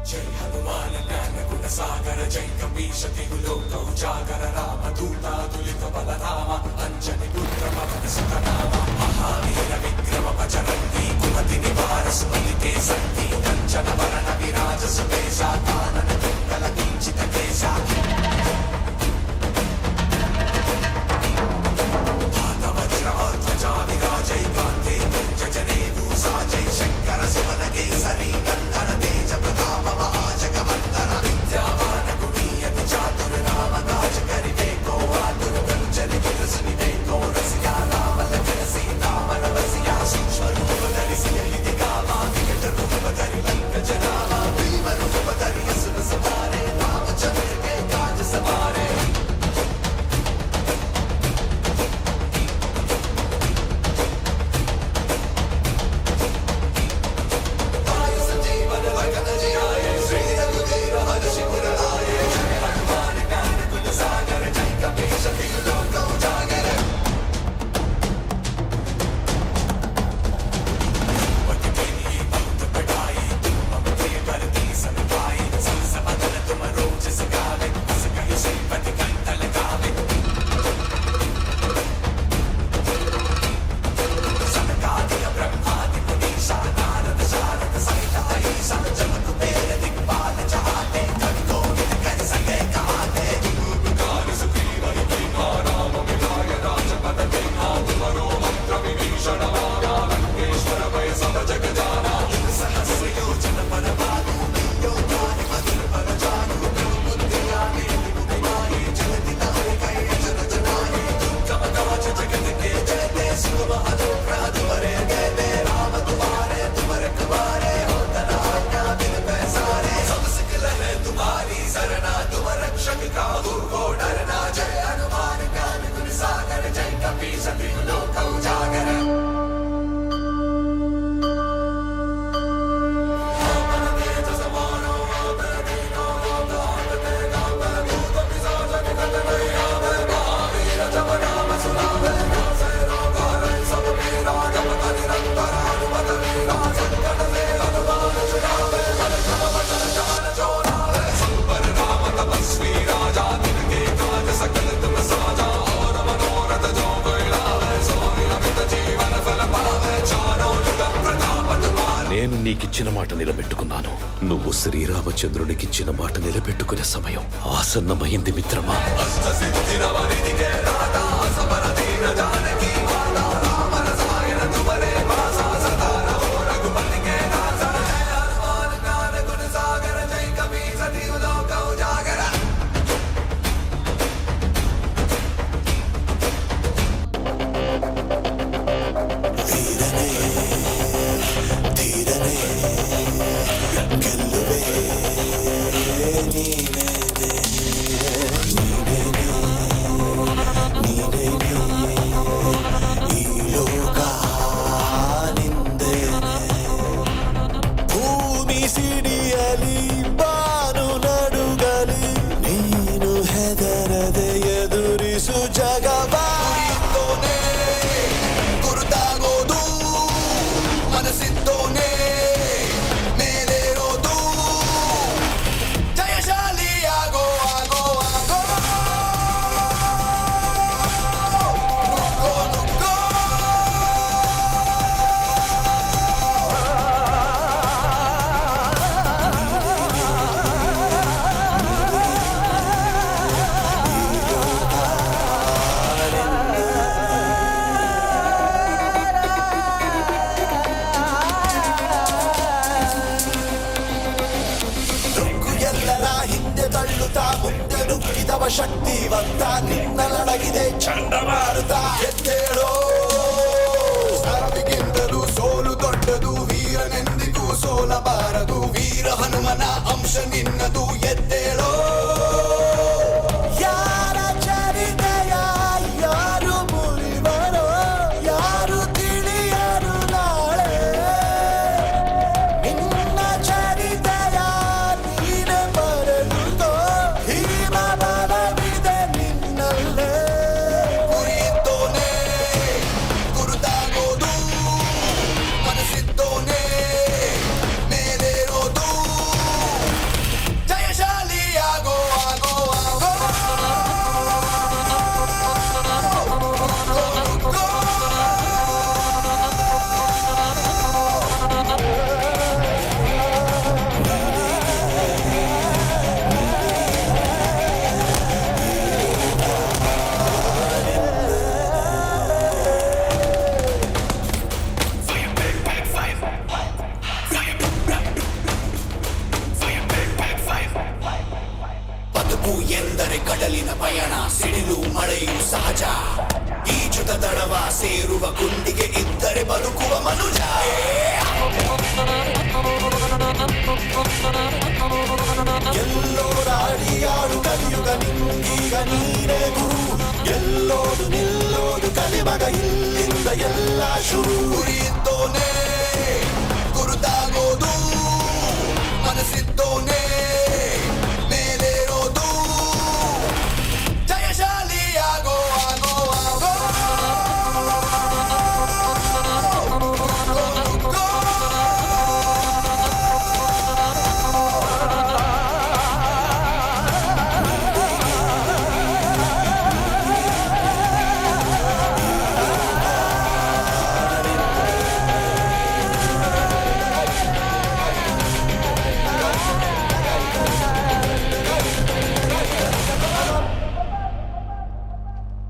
జై హనుమాన్ జ్ఞాన గుణ సాగర జై కపీశ తిగులోక ఉజాగర రామ దూతాదులిత బలరామ అంజని పుత్ర పవన సుత నామ మహావీర విక్రమ పచరంతి కుమతి నివార సుమలితే శక్తి కంచన వరణ విరాజ సువేశ కానన కుండల కించిత కేశ వజ్రధ్వజా విరాజై కాంతే జనే భూసా జై శంకర శివన కేసరి గంధర తేజ ప్రతాప మహాజగవందన విద్యావాన గుణీయతి చాతుర రామ కాజ కరివే కో ఆతుర కంచని విరసని దే కో రసియా రామ లఖన సీతామణ వసియా సూక్ష్మ రూప ధరిసి లిది కామా వికట రూప ధరి లంక జనామ భీమ రూప ధరి అసుర సవారే రామచంద్ర కే కాజ సవారే నేను నీకిచ్చిన మాట నిలబెట్టుకున్నాను. నువ్వు శ్రీరామచంద్రునికిచ్చిన మాట నిలబెట్టుకునే సమయం ఆసన్నమైంది మిత్రమా. ಶಕ್ತಿವಂತ ನಿನ್ನಲಡಗಿದೆ ಚಂಡಮಾರುತ ಎದ್ದೇಳೋ ಸಾವಿಗಿಂತಲೂ ಸೋಲು ದೊಡ್ಡದು ವೀರನೆಂದಿಗೂ ಸೋಲಬಾರದು ವೀರ ಹನುಮನ ಅಂಶ ನಿನ್ನದು ಎದ್ದೇಳೋ ಯಾರ ಚರಿತೆಯ ಯಾರು ಮುರಿವರೋ ಯಾರು ತಿಳಿಯರು ನಾಳೆ ನಿನ್ನ ಚರಿತೆಯ ನೀನ ಬರೆದುತೋ ಭೀಮ ಬಲವಿದೆ ನಿನ್ನಲ್ಲೇ ಗುರಿಯಿದ್ದೋನೆ ಗುರುತಾಗೋದು ಮನಸ್ಸಿದ್ದೋನೆ ಮೇಲೇರೋದು ಎಂದರೆ ಕಡಲಿನ ಪಯಣ, ಸಿಡಿಲು ಮಳೆಯು ಸಹಜ. ಈಜುತ ದಡವ ಸೇರುವ ಗುಂಡಿಗೆ ಇದ್ದರೆ ಬದುಕುವ ಮನುಜ. ಎಲ್ಲೋರಾಡಿಯಾಡು ಕಲಿಯುಗ ನಿಂಗೀಗ ನೀನೇ ಗುರು. ಎಲ್ಲೋದು ನಿಲ್ಲೋದು ಕಲಿಮಗ ಇಲ್ಲಿಂದ ಎಲ್ಲ ಶುರು. ಗುರಿಯಿದ್ದೋನೇ ಗುರುತಾಗೋದು, ಮನಸ್ಸಿದ್ದ